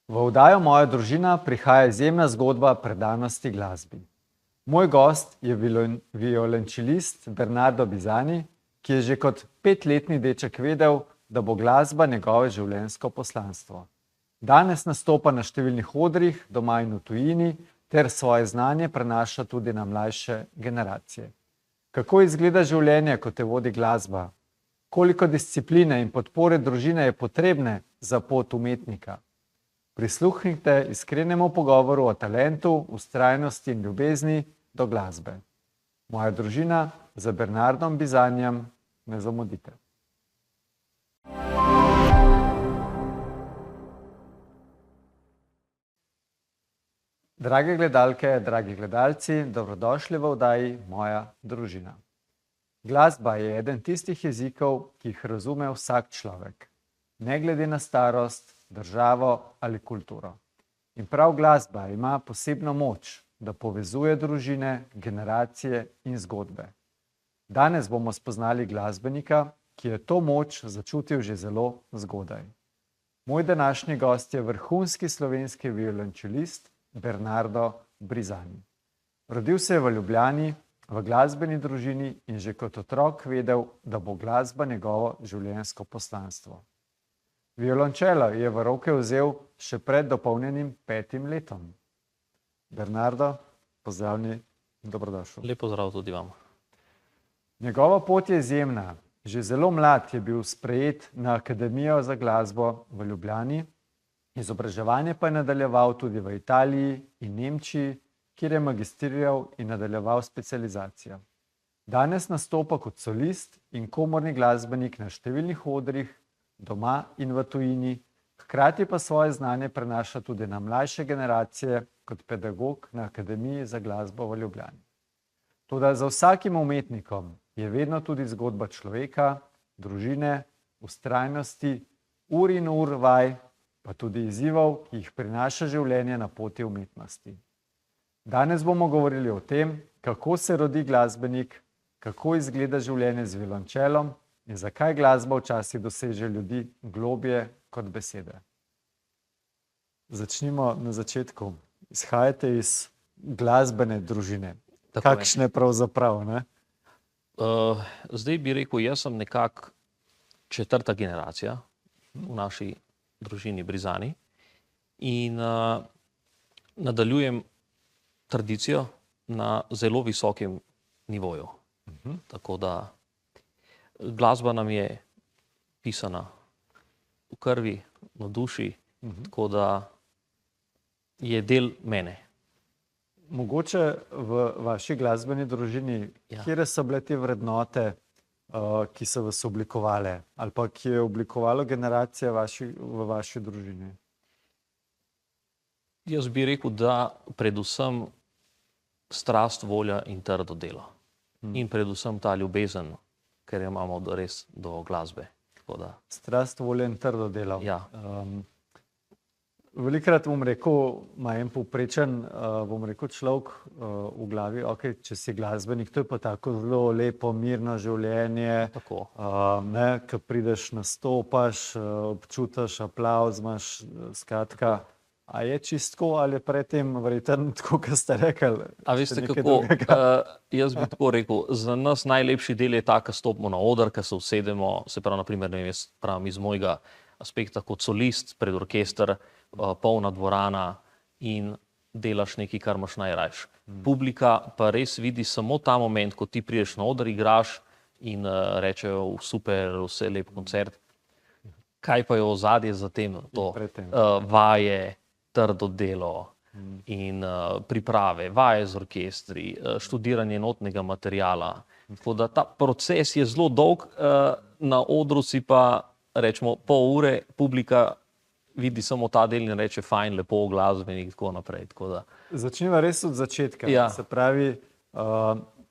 V oddajo Moja družina prihaja izjemna zgodba predanosti glasbi. Moj gost je violončelist Bernardo Bizani, ki je že kot 5-letni deček vedel, da bo glasba njegovo življenjsko poslanstvo. Danes nastopa na številnih odrih, doma in v tujini, ter svoje znanje prenaša tudi na mlajše generacije. Kako izgleda življenje, ko te vodi glasba? Koliko discipline in podpore družine je potrebne za pot umetnika? Prisluhnite iskrenemu pogovoru o talentu, vztrajnosti in ljubezni do glasbe. Moja družina z Bernardom Bizanijem, ne zamudite. Drage gledalke, dragi gledalci, dobrodošli v oddaji Moja družina. Glasba je eden tistih jezikov, ki jih razume vsak človek, ne glede na starost, državo ali kulturo. In prav glasba ima posebno moč, da povezuje družine, generacije in zgodbe. Danes bomo spoznali glasbenika, ki je to moč začutil že zelo zgodaj. Moj današnji gost je vrhunski slovenski violončelist Bernardo Bizani. Rodil se je v Ljubljani, v glasbeni družini in že kot otrok vedel, da bo glasba njegovo življenjsko poslanstvo. Violončelo je v roke vzel še pred dopolnjenim 5 letom. Bernardo, pozdravljeni, dobrodošel. Lep pozdrav tudi vam. Njegova pot je izjemna. Že zelo mlad je bil sprejet na Akademijo za glasbo v Ljubljani, izobraževanje pa je nadaljeval tudi v Italiji in Nemčiji, kjer je magistriral in nadaljeval specializacijo. Danes nastopa kot solist in komorni glasbenik na številnih odrih, doma in v tujini, hkrati pa svoje znanje prenaša tudi na mlajše generacije kot pedagog na Akademiji za glasbo v Ljubljani. Toda za vsakim umetnikom je vedno tudi zgodba človeka, družine, vztrajnosti, ur in ur vaj, pa tudi izzivov, ki jih prinaša življenje na poti umetnosti. Danes bomo govorili o tem, kako se rodi glasbenik, kako izgleda življenje z violončelom in zakaj glasba včasih doseže ljudi globje kot besede. Začnimo na začetku. Izhajate iz glasbene družine. Kakšne pravzaprav, ne? Zdaj bi rekel, jaz sem nekako 4. generacija v naši družini Bizani in nadaljujem tradicijo na zelo visokem nivoju. Tako da glasba nam je pisana v krvi, na duši, tako da je del mene. Mogoče v vaši glasbeni družini, kje so bile te vrednote, ki so vas oblikovale, ali pa ki je oblikovalo generacije v vaši družini? Jaz bi rekel, da predvsem strast, volja in trdo delo. In predvsem ta ljubezen, ker jo imamo res do glasbe. Strast, volja in trdo delo. Ja. Velikokrat bom rekel, ima en povprečen, človek v glavi, če si glasbenik, to je pa tako zelo lepo, mirno življenje. Tako. Ko prideš, nastopaš, občutiš aplavz, imaš, skratka, a je čistko ali je predtem verjetno tako, kot ste rekli? A veste kako, jaz bi tako rekel, za nas najlepši del je ta, ko stopimo na oder, ko se usedemo, se pravi, naprimer, ne vem, jaz pravim iz mojega aspekta kot solist pred orkester, polna dvorana in delaš nekaj, kar imaš najrajši. Publika pa res vidi samo ta moment, ko ti prideš na oder, igraš in rečejo super, vse lep koncert. Kaj pa je ozadje za tem? To vaje, trdo delo in priprave, vaje z orkestri, študiranje notnega materiala. Tako da ta proces je zelo dolg, na odru si pa rečemo pol ure, publika vidi samo ta del in reče fajn, lepo, glasbenik in tako naprej. Začniva res od začetka. Ja. Se pravi,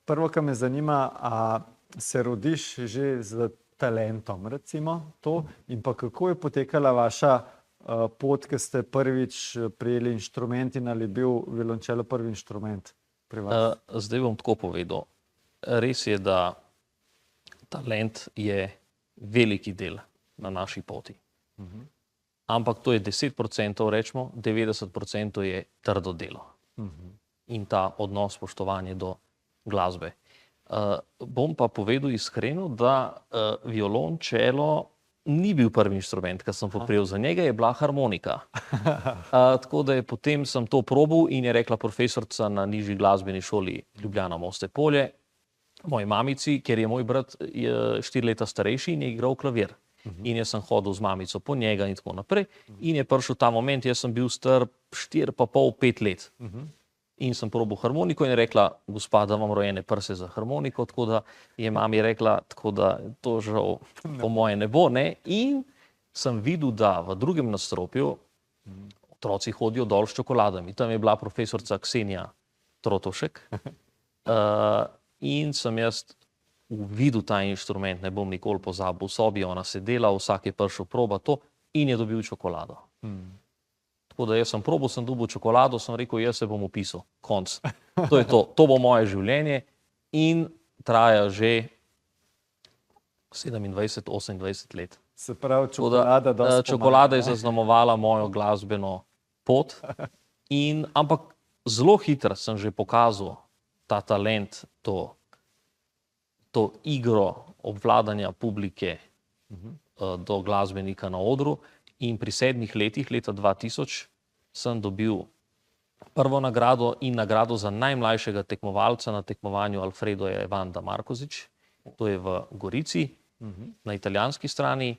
prvo, kar me zanima, a se rodiš že z talentom, recimo to, in pa kako je potekala vaša pot, ko ste prvič prijeli inštrument in ali je bil violončelo prvi inštrument pri vas? Zdaj bom tako povedal. Res je, da talent je veliki del na naši poti. ampak to je 10%, rečemo, 90% je trdo delo. In ta odnos, spoštovanje do glasbe. Bom pa povedal iskreno, da violončelo ni bil prvi inštrument, ki sem poprijel za njega, je bila harmonika. Tako da je potem sem to probal in je rekla profesorica na nižji glasbeni šoli Ljubljana Moste Polje, moji mamici, ker je moj brat 4 leta starejši in je igral klavir. In jaz sem hodil z mamico po njega in tako naprej. In je prišel ta moment, jaz sem bil star 4,5–5 let. In sem probal harmoniko in je rekla, gospa, da imam rojene prse za harmoniko, tako da je mami rekla, tako da to žal po moje ne bo, ne. In sem videl, da v drugem nadstropju otroci hodijo dol s čokoladami. Tam je bila profesorica Ksenija Trotovšek. In sem jaz videl ta inštrument, ne bom nikoli pozabil, v sobi ona sedela, vsak je prišel proba to in je dobil čokolado. Tako da jaz sem probal, sem dobil čokolado, sem rekel, jaz se bom upisal, konc. To je to, to bo moje življenje in traja že 27–28 let. Se pravi, čokolada dosti pomaga. Čokolada je zaznamovala mojo glasbeno pot, ampak zelo hitro sem že pokazal ta talent, to igro obvladanja publike do glasbenika na odru. In pri 7 letih, leta 2000, sem dobil prvo nagrado in nagrado za najmlajšega tekmovalca na tekmovanju Alfredo Evanda Markozič. To je v Gorici, na italijanski strani.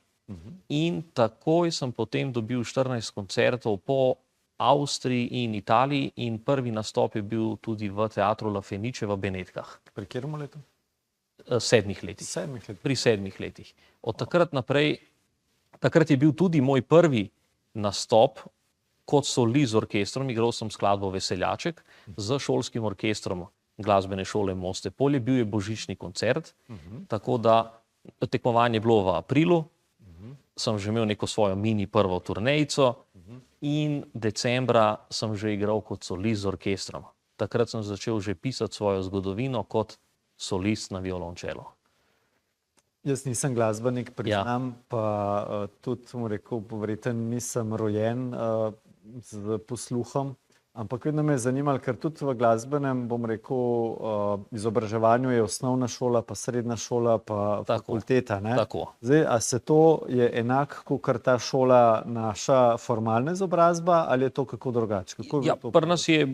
In takoj sem potem dobil 14 koncertov po Avstriji in Italiji in prvi nastop je bil tudi v teatru La Fenice v Benetkah. Pri katerem letu? 7 letih. 7 letih. Pri 7 letih. Od takrat naprej, takrat je bil tudi moj prvi nastop kot solist z orkestrom, igral sem skladbo Veseljaček z šolskim orkestrom glasbene šole Moste Polje, bil je božični koncert, tako da tekmovanje je bilo v aprilu, sem že imel neko svojo mini prvo turnejico in decembra sem že igral kot solist z orkestrom. Takrat sem začel že pisati svojo zgodovino kot solist na violončelo. Jaz nisem glasbenik, priznam, pa tudi, bom rekel, verjetno nisem rojen z posluhom, ampak vedno me je zanimalo, ker tudi v glasbenem, bom rekel, izobraževanju je osnovna šola, pa srednja šola, pa fakulteta, ne? Tako. Zdaj, a se to je enak, kakor ta šola naša formalna izobrazba, ali je to kako drugače? Ja, pri nas je,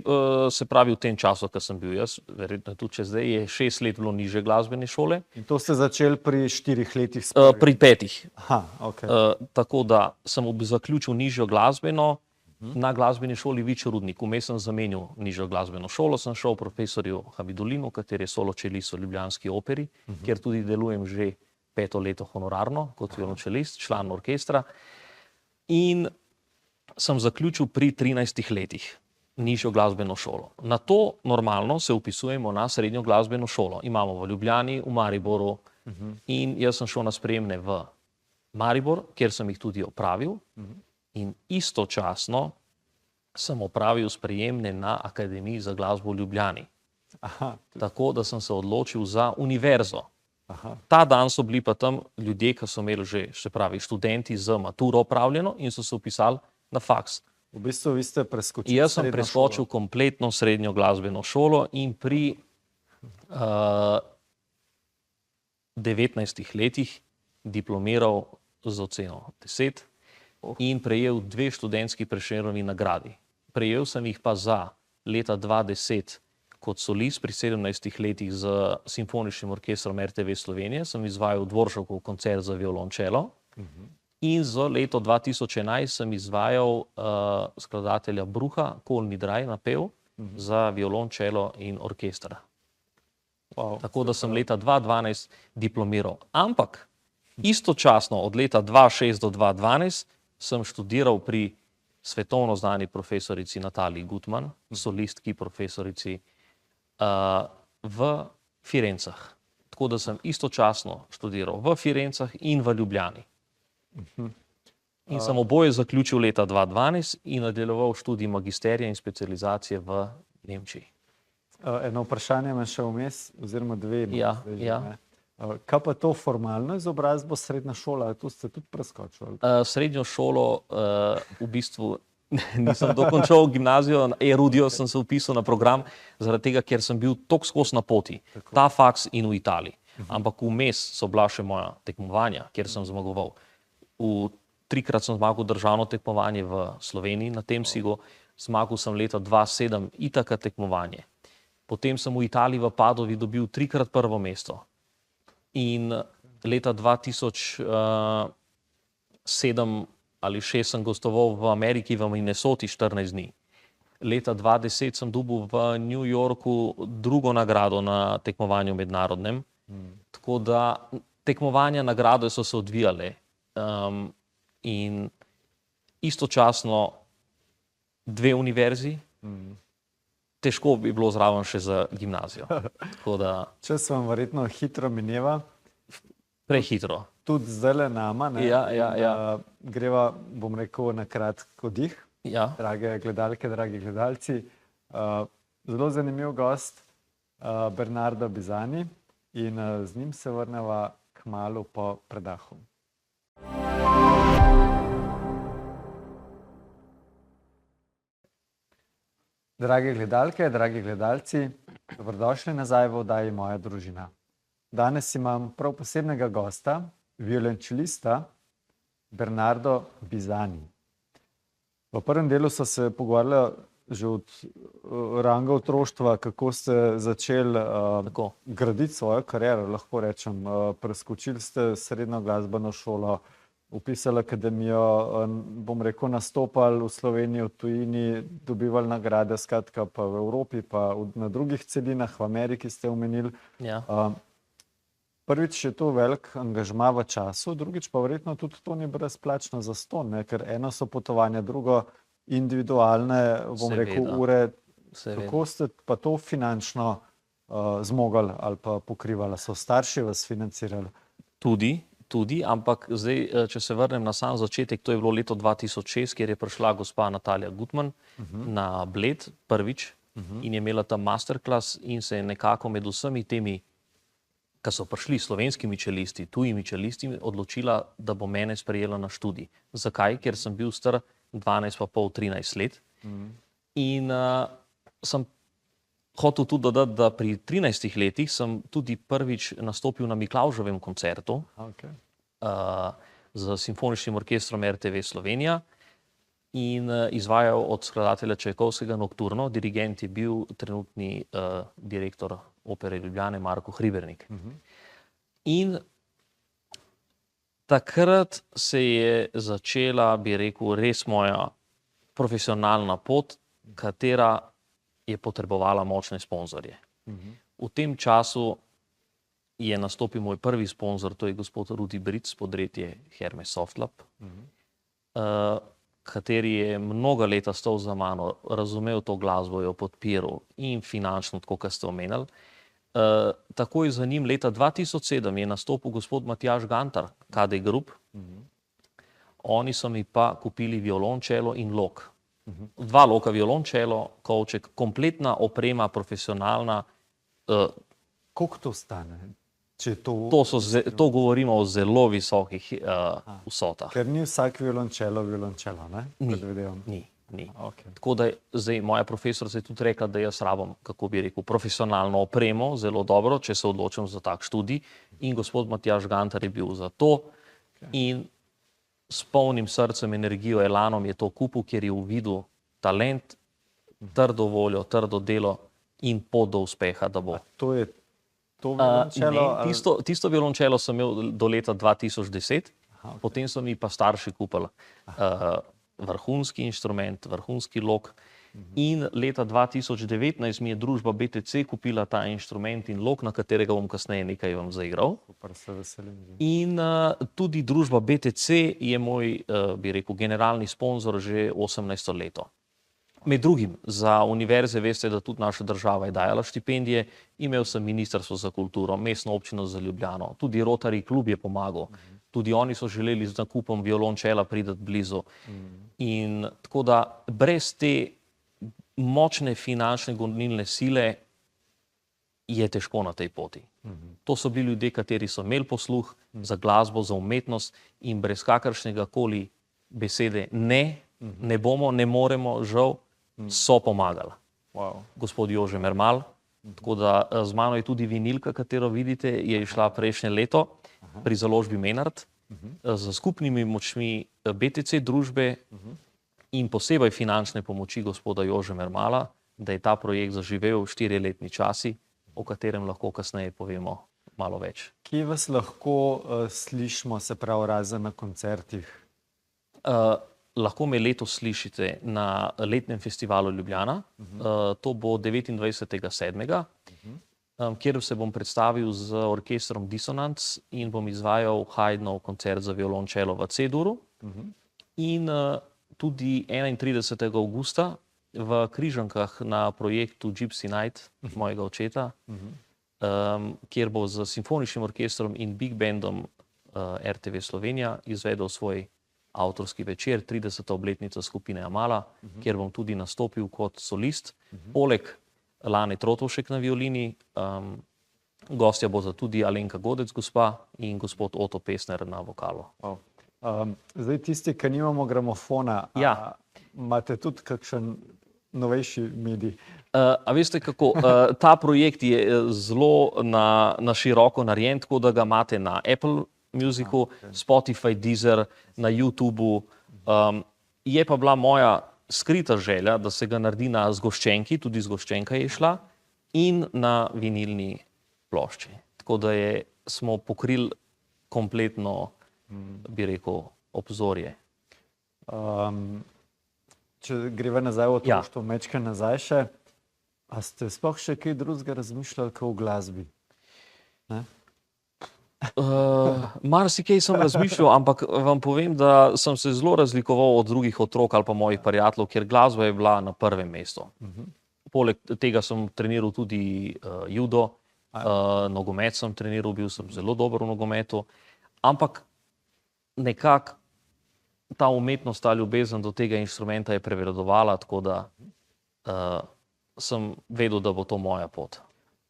se pravi, v tem času, ko sem bil jaz, verjetno tudi če zdaj, je 6 let bilo nižje glasbene šole. In to ste začeli pri 4 letih? Pri 5. Aha, ok. Tako da sem zaključil nižjo glasbeno na glasbeni šoli Vič Rudnik. Vmes sem zamenil nižjo glasbeno šolo, sem šel profesorju Habidulinu, kateri je soločelist v ljubljanski operi, kjer tudi delujem že 5. leto honorarno kot violončelist, član orkestra. In sem zaključil pri 13 letih nižjo glasbeno šolo. Na to normalno se upisujemo na srednjo glasbeno šolo. Imamo v Ljubljani, v Mariboru in jaz sem šel na sprejemne v Maribor, kjer sem jih tudi opravil. In istočasno sem opravil sprejemne na Akademiji za glasbo v Ljubljani. Tako da sem se odločil za univerzo. Ta dan so bili pa tam ljudje, ki so imeli že, se pravi, študenti z maturo opravljeno in so se upisali na faks. V bistvu vi ste preskočili. Jaz sem preskočil kompletno srednjo glasbeno šolo in pri 19 letih diplomiral z oceno 10 in prejel 2 študentski Prešernovi nagradi. Prejel sem jih pa za leta 2010 kot solist pri 17 letih z simfoničnim orkestrom RTV Slovenije. Sem izvajal Dvoršakov koncert za violončelo in za leto 2011 sem izvajal skladatelja Bruha, Kolni Draj napev za violončelo in orkester. Tako da sem leta 2012 diplomiral. Ampak istočasno od leta 2006 do 2012 sem študiral pri svetovno znani profesorici Nataliji Gutmann, solistki profesorici v Firencah. Tako da sem istočasno študiral v Firencah in v Ljubljani. In sem oboje zaključil leta 2012 in nadaljeval študij magisterija in specializacije v Nemčiji. Eno vprašanje me še vmes, oziroma dve. Ja. Kaj pa to formalno izobrazbo, srednja šola, tu ste tudi preskočili? Srednjo šolo v bistvu nisem dokončal, gimnazijo, Erudijo sem se vpisal na program, zaradi tega, ker sem bil toliko skozi na poti, ta faks in v Italiji. Ampak vmes so bila še moja tekmovanja, kjer sem zmagoval. Trikrat sem zmagal državno tekmovanje v Sloveniji na Temsigu, zmagal sem leta 2007 itaka tekmovanje. Potem sem v Italiji v Padovi dobil 3-krat prvo mesto. In leta 2007 ali 2006 sem gostoval v Ameriki, v Minnesoti 14 dni. Leta 2010 sem dobil v New Yorku drugo nagrado na tekmovanju mednarodnem. Tako da tekmovanja, nagrade so se odvijale. In istočasno 2 univerzi, težko bi bilo zraven še za gimnazijo. Tako da Čas vam verjetno hitro mineva. prehitro. Tudi zdajle nama, ne? Ja. Greva, bom rekel, na kratko dih. Ja. Drage gledalke, dragi gledalci. Zelo zanimiv gost, Bernardo Bizani, in z njim se vrneva kmalu po predahu. Drage gledalke, dragi gledalci, dobrodošli nazaj v oddaji Moja družina. Danes imam prav posebnega gosta, violončelista Bernardo Bizani. V prvem delu so se pogovarjali že od ranga otroštva, kako ste začeli graditi svojo kariero, lahko rečem. Preskočili ste srednjo glasbeno šolo, vpisali akademijo, bom rekel, nastopali v Sloveniji, v tujini, dobivali nagrade, skratka pa v Evropi, pa na drugih celinah, v Ameriki ste omenili. Ja. Prvič je to velik angažma v času, drugič pa verjetno tudi to ni brezplačno zastonj, ne? Ker eno so potovanja, drugo individualne, bom rekel, ure. Kako ste pa to finančno zmogli ali pa pokrivali? So starši vas financirali? Tudi, ampak zdaj, če se vrnem na sam začetek, to je bilo leto 2006, kjer je prišla gospa Natalija Gutman na Bled prvič in je imela tam masterclass in se je nekako med vsemi temi, ki so prišli, slovenskimi čelisti, tujimi čelisti, odločila, da bo mene sprejela na študij. Zakaj? Ker sem bil star 12,5-13 let. In sem hotel tudi dodati, da pri 13 letih sem tudi prvič nastopil na Miklavževem koncertu z simfoničnim orkestrom RTV Slovenija in izvajal od skladatelja Čajkovskega Nokturno. Dirigent je bil trenutni direktor Opere Ljubljane Marko Hribernik. In takrat se je začela, bi rekel, res moja profesionalna pot, katera je potrebovala močne sponzorje. V tem času je nastopil moj prvi sponzor, to je gospod Rudi Bric, podretje Hermes Softlab, kateri je mnoga leta stal za mano, razumel to glasbo, jo podpiral in finančno, tako kot ste omenili. Takoj za njim leta 2007 je nastopil gospod Matjaž Gantar, KD Group. Oni so mi pa kupili violončelo in lok. 2 loka violončelo, kovček, kompletna oprema, profesionalna. Koliko to stane? To govorimo o zelo visokih vsotah. Ker ni vsak violončelo, ne? Ni. Tako da zdaj moja profesorica je tudi rekla, da jaz rabim, kako bi rekel, profesionalno opremo, zelo dobro, če se odločim za tak študij. In gospod Matjaž Gantar je bil za to. In s polnim srcem, energijo, elanom je to kupil, ker je uvidel talent, trdo voljo, trdo delo in pot do uspeha, da bo. To je to violončelo? Tisto violončelo sem imel do leta 2010, potem so mi pa starši kupili vrhunski inštrument, vrhunski lok. In leta 2019 mi je družba BTC kupila ta inštrument in lok, na katerega bom kasneje nekaj vam zaigral. In tudi družba BTC je moj, bi rekel, generalni sponzor že 18 leto. Med drugim za univerze, veste, da tudi naša država je dajala štipendije, imel sem Ministrstvo za kulturo, Mestno občino za Ljubljano, tudi Rotary klub je pomagal. Tudi oni so želeli z nakupom violončela priti blizu. In tako da brez te močne finančne gonilne sile je težko na tej poti. To so bili ljudje, kateri so imeli posluh za glasbo, za umetnost in brez kakršnega koli besede ne bomo, ne moremo, žal, so pomagali. Wow. Gospod Jože Mermal, tako da z mano je tudi vinilka, katero vidite, je išla prejšnje leto pri založbi Menard z skupnimi močmi BTC družbe in posebej finančne pomoči gospoda Jože Mermala, da je ta projekt zaživel 4-letni časi, o katerem lahko kasneje povemo malo več. Kje vas lahko slišimo, se pravi, razen na koncertih? Lahko me letos slišite na letnem festivalu Ljubljana, to bo 29.7., kjer se bom predstavil z orkestrom Dissonance in bom izvajal Haydnov koncert za violončelo v C-duru. In tudi 31. avgusta v Križankah na projektu Gypsy Night mojega očeta, kjer bo z simfoničnim orkestrom in big bandom RTV Slovenija izvedel svoj avtorski večer, 30. obletnica skupine Amala, kjer bom tudi nastopil kot solist. Poleg Lane Trotovšek na violini, gostja bo tudi Alenka Godec, gospa, in gospod Oto Pesner na vokalu. Wow. Zdaj tisti, ki nimamo gramofona, imate tudi kakšen novejši medij? A veste kako, ta projekt je zelo na široko narejen, tako da ga imate na Apple Musicu, Spotify, Deezer, na YouTubu. Je pa bila moja skrita želja, da se ga naredi na zgoščenki, tudi zgoščenka je šla, in na vinilni plošči. Tako da smo pokrili kompletno, bi rekel, obzorje. Če greva nazaj v otroštvo, mečke nazaj še, a ste sploh še kaj drugega razmišljali kot o glasbi? Marsikaj sem razmišljal, ampak vam povem, da sem se zelo razlikoval od drugih otrok ali pa mojih prijateljev, ker glasba je bila na prvem mestu. Poleg tega sem treniral tudi judo, nogomet sem treniral, bil sem zelo dober v nogometu, ampak nekako ta umetnost, ta ljubezen do tega inštrumenta je prevladovala, tako da sem vedel, da bo to moja pot.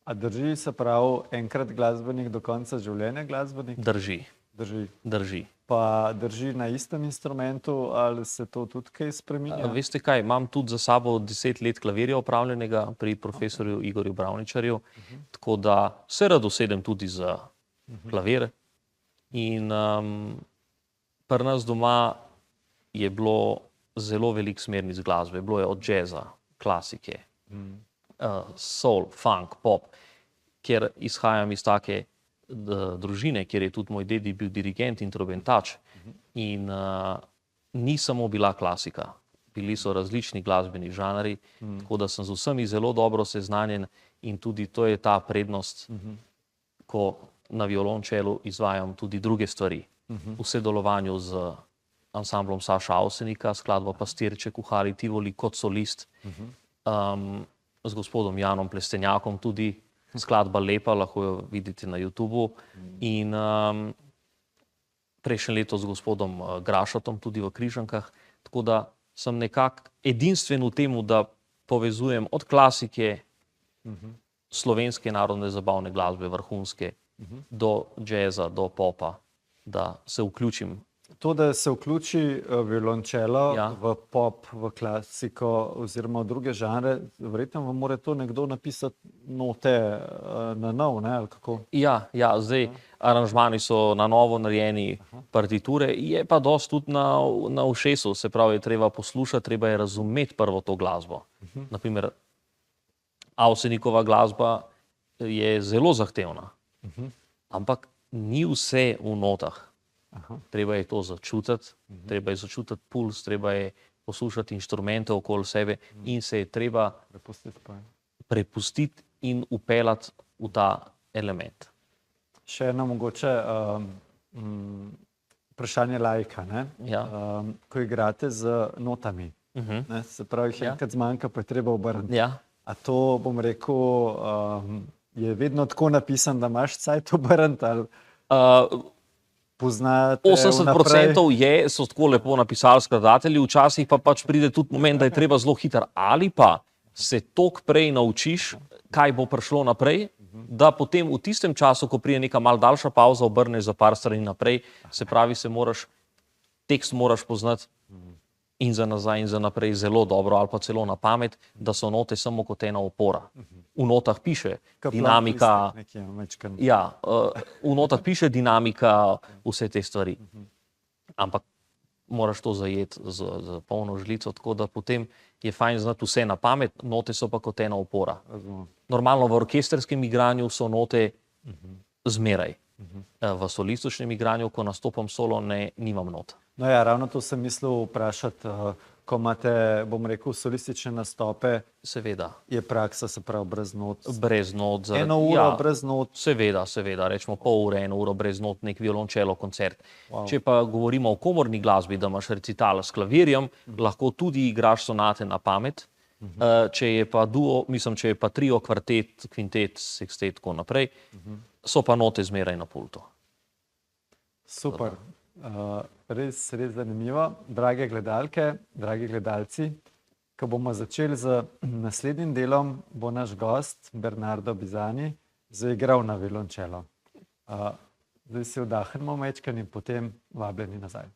A drži, se pravi, enkrat glasbenik do konca življenja glasbenik? Drži. Pa drži na istem instrumentu ali se to tudi kaj spreminja? Veste kaj, imam tudi za sabo 10 let klavirja opravljenega pri profesorju Igorju Bravničarju, tako da se rad usedem tudi za klavir. In pri nas doma je bilo zelo veliko smernic glasbe. Bilo je od džeza, klasike, soul, funk, pop, kjer izhajam iz take družine, kjer je tudi moj dedi bil dirigent in trobentač. In ni samo bila klasika, bili so različni glasbeni žanri, tako da sem z vsemi zelo dobro seznanjen in tudi to je ta prednost, ko na violončelu izvajam tudi druge stvari. V sodelovanju z ansamblom Saša Avsenika, skladba Pastirček v Hari Tivoli kot solist, z gospodom Janom Plestenjakom tudi, skladba Lepa, lahko jo vidite na YouTubu, in prejšnje leto z gospodom Grašatom tudi v Križankah, tako da sem nekako edinstven v tem, da povezujem od klasike, slovenske narodne zabavne glasbe, vrhunske, do džeza, do popa, da se vključim. To, da se vključi violončelo v pop, v klasiko oziroma v druge žanre, verjetno vam mora to nekdo napisati note na nov, ne, ali kako? Ja, zdaj aranžmani so na novo narejeni, partiture, je pa dosti tudi na ušesu, se pravi, je treba poslušati, treba je razumeti prvo to glasbo. Naprimer, Avsenikova glasba je zelo zahtevna, ampak ni vse v notah. Treba je to začutiti, treba je začutiti puls, treba je poslušati inštrumente okoli sebe in se je treba prepustiti in upeljati v ta element. Še eno mogoče vprašanje laika, ne? Ko igrate z notami, se pravi, jih enkrat zmanjka, pa je treba obrniti. A to, bom rekel, je vedno tako napisan, da imaš cajt obrniti ali poznate 80% so tako lepo napisali skladatelji, včasih pa pač pride tudi moment, da je treba zelo hiter, ali pa se toliko prej naučiš, kaj bo prišlo naprej, da potem v tistem času, ko prije neka mal daljša pauza, obrneš za par strani naprej, se pravi, tekst moraš poznati in za nazaj in za naprej zelo dobro ali pa celo na pamet, da so note samo kot ena opora. V notah piše dinamika, ja, v notah piše dinamika, vse te stvari. Ampak moraš to zajeti z polno žlico, tako da potem je fajn znati vse na pamet, note so pa kot ena opora. Normalno v orkestrskem igranju so note zmeraj. V solističnem igranju, ko nastopam solo, nimam not. No ja, ravno to sem mislil vprašati, ko imate, bom rekel, solistične nastope, seveda. Je praksa, se pravi, brez not? Brez not. Eno uro brez not? Seveda, rečemo pol ure, 1 uro brez not, nek violončelo koncert. Wow. Če pa govorimo o komorni glasbi, da imaš recital s klavirjem, lahko tudi igraš sonate na pamet. Če je pa duo, če je pa trio, kvartet, kvintet, sekstet, tako naprej, so pa note zmeraj na pultu. Super. Res zanimivo. Drage gledalke, dragi gledalci, ko bomo začeli z naslednjim delom, bo naš gost Bernardo Bisani zaigral na violončelo. Zdaj si vdahnemo majčkeno in potem vabljeni nazaj.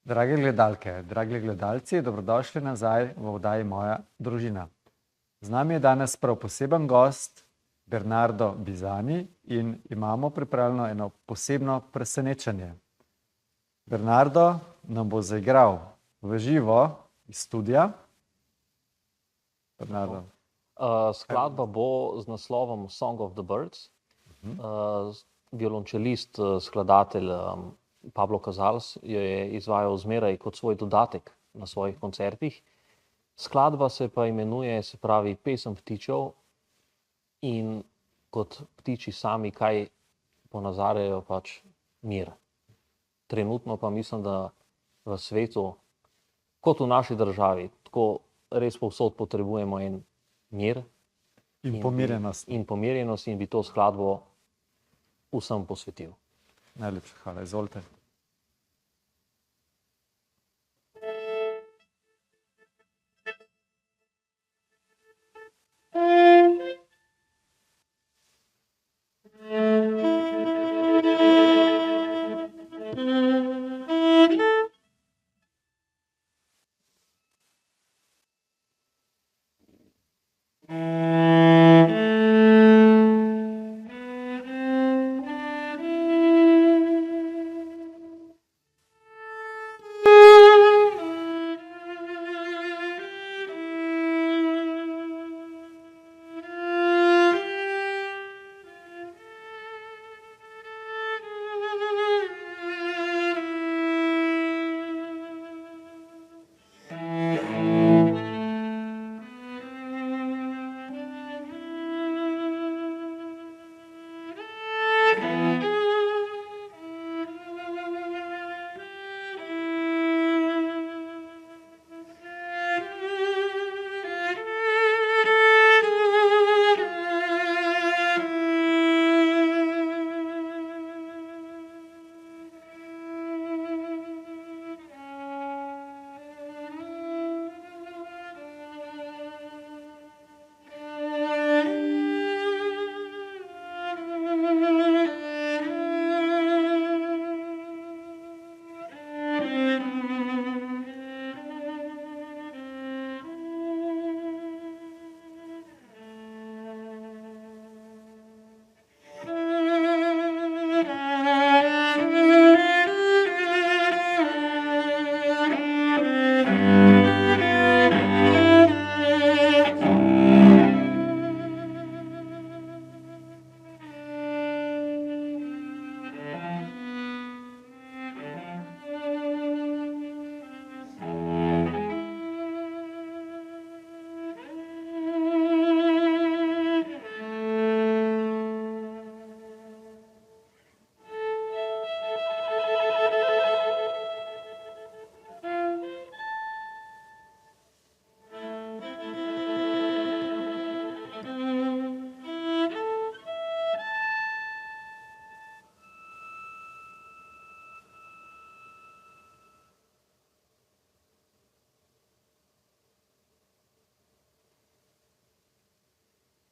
Drage gledalke, dragi gledalci, dobrodošli nazaj v oddaji Moja družina. Z nami je danes prav poseben gost, Bernardo Bisani, in imamo pripravljeno eno posebno presenečenje. Bernardo nam bo zaigral v živo iz studia. Bernardo. Skladba bo z naslovom Song of the Birds. Violončelist, skladatelj Pablo Casals jo je izvajal zmeraj kot svoj dodatek na svojih koncertih. Skladba se pa imenuje, se pravi, Pesem ptičev, in kot ptiči sami kaj ponazarjajo, pač mir. Trenutno pa mislim, da v svetu, kot v naši državi, tako res povsod potrebujemo en mir in pomirjenost. In pomirjenost, in bi to skladbo vsem posvetil. Najlepša hvala, izvolite.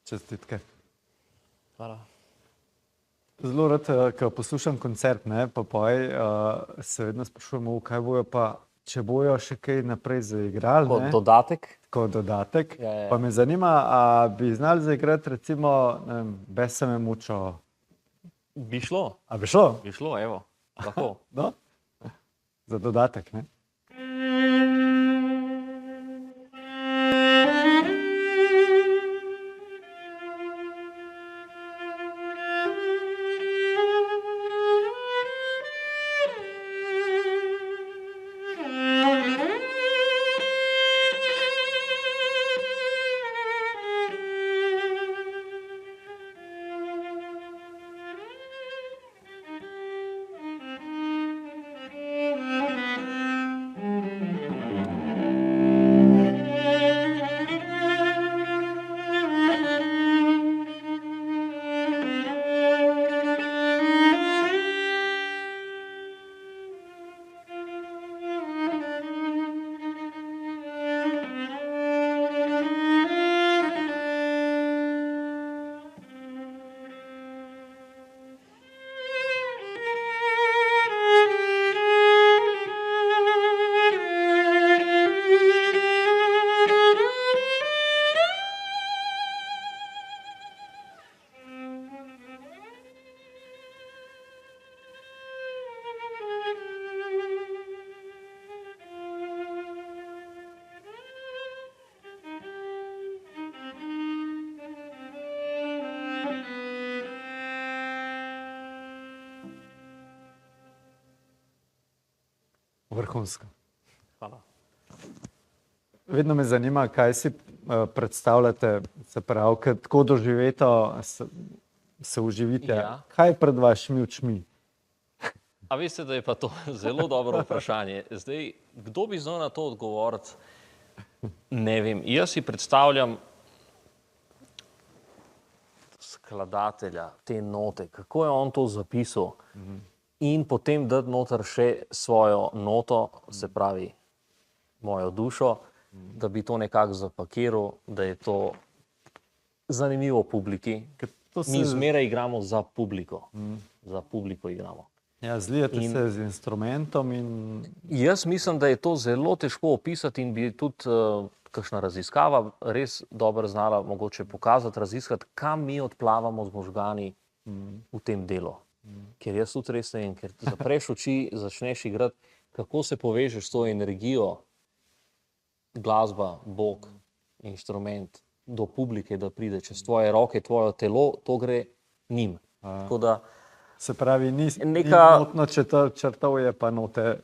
Čestitke. Hvala. Zelo rad, ko poslušam koncert, ne, pa se vedno sprašujemo, kaj bojo pa, če bojo še kaj naprej zaigrali, Kot ne, dodatek. kot dodatek. Ja. Pa me zanima, a bi znali zaigrati recimo, ne vem, Besa me mučo. Bi šlo, A bi šlo? evo, lahko. No? Za dodatek, ne? Vrhunsko. Hvala. Vedno me zanima, kaj si predstavljate, se pravi, kad tako doživeto se uživite. Ja. Kaj je pred vašimi očmi? A veste, da je pa to zelo dobro vprašanje. Zdaj, kdo bi znal na to odgovoriti? Ne vem. Jaz si predstavljam skladatelja, te note, kako je on to zapisal in potem dati noter še svojo noto, se pravi mojo dušo, da bi to nekako zapakiral, da je to zanimivo publiki. Mi zmeraj igramo za publiko. Za publiko igramo. Ja, zlijete se z instrumentom in... Jaz mislim, da je to zelo težko opisati in bi tudi kakšna raziskava res dobro znala mogoče pokazati, raziskati, kam mi odplavamo z možgani v tem delu. Ker jaz tudi res ne vem, ker zapreš oči, začneš igrati, kako se povežeš s to energijo, glasba, Bog, inštrument, do publike, da pride čez tvoje roke, tvoje telo, to gre njim. Tako da... Se pravi, ni notno črtov, je pa note...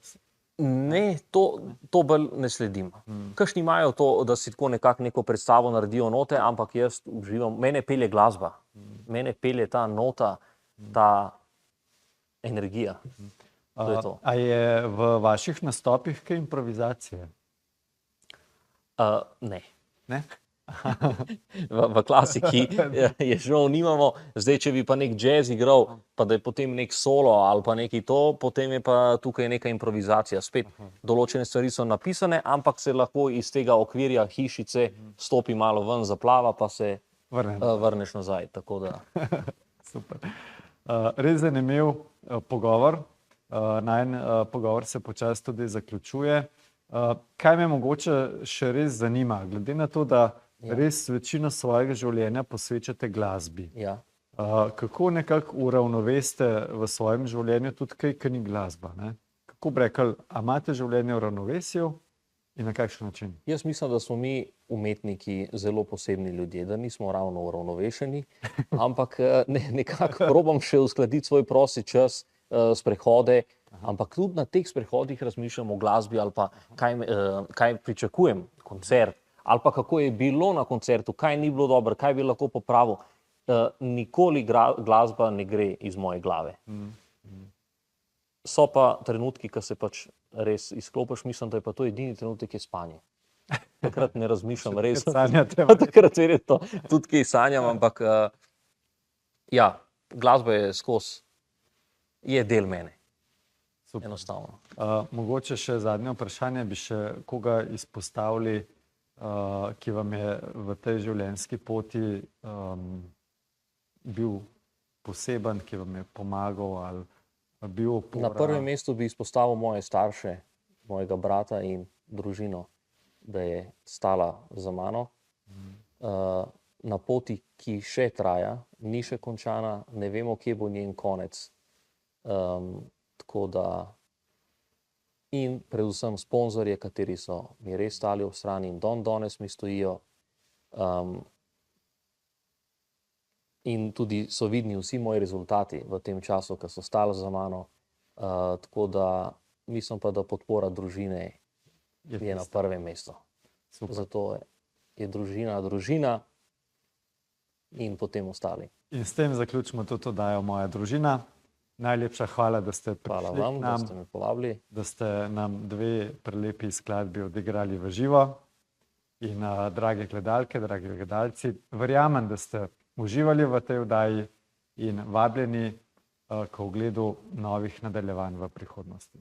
Ne, to bolj ne sledim. Kakšni imajo to, da si tako nekako neko predstavo naredijo note, ampak jaz uživam, mene pelje glasba, mene pelje ta nota, ta energija. To je to. A je v vaših nastopih kaj improvizacije? Ne. Ne? V klasiki je žal nimamo, zdaj, če bi pa nek jazz igral, pa da je potem nek solo ali pa neki to, potem je pa tukaj neka improvizacija. Spet določene stvari so napisane, ampak se lahko iz tega okvirja hišice stopi malo ven, zaplava, pa se vrneš nazaj. Tako da. Super. Res zanimiv pogovor. Najin pogovor se počasi tudi zaključuje. Kaj me mogoče še res zanima, glede na to, da res večino svojega življenja posvečate glasbi. Ja. Kako nekako uravnoveste v svojem življenju tudi kaj, ki ni glasba? Ne? Kako bi rekli, a imate življenje v ravnovesju in na kakšen način? Jaz mislim, da smo mi umetniki zelo posebni ljudje, da nismo ravno uravnovešeni, ampak nekako probam še uskladiti svoj prosti čas, sprehode, ampak tudi na teh sprehodih razmišljam o glasbi ali pa kaj pričakujem, koncert, ali pa kako je bilo na koncertu, kaj ni bilo dobro, kaj bi lahko popravil. Nikoli glasba ne gre iz moje glave. So pa trenutki, ko se pač res izklopiš, mislim, da je pa to edini trenutek, je spanje. Takrat ne razmišljam res. Takrat verjetno tudi kaj sanjam, ampak ja, glasba je skozi, je del mene. Enostavno. Mogoče še zadnje vprašanje, bi še koga izpostavili, ki vam je v tej življenjski poti bil poseben, ki vam je pomagal ali bil opora? Na prvem mestu bi izpostavil moje starše, mojega brata in družino, da je stala za mano. Na poti, ki še traja, ni še končana, ne vemo, kje bo njen konec. Tako da in predvsem sponzorje, kateri so mi res stali ob strani in danes mi stojijo. In tudi so vidni vsi moji rezultati v tem času, ki so stali za mano. Tako da mislim pa, da podpora družine je na prvem mestu. Zato je družina in potem ostali. In s tem zaključimo tudi oddajo Moja družina. Najlepša hvala, da ste prišli Hvala vam, k nam, da ste me povabili. da ste nam 2 prelepi skladbi odigrali v živo. In drage gledalke, dragi gledalci, verjamem, da ste uživali v tej oddaji in vabljeni k ogledu novih nadaljevanj v prihodnosti.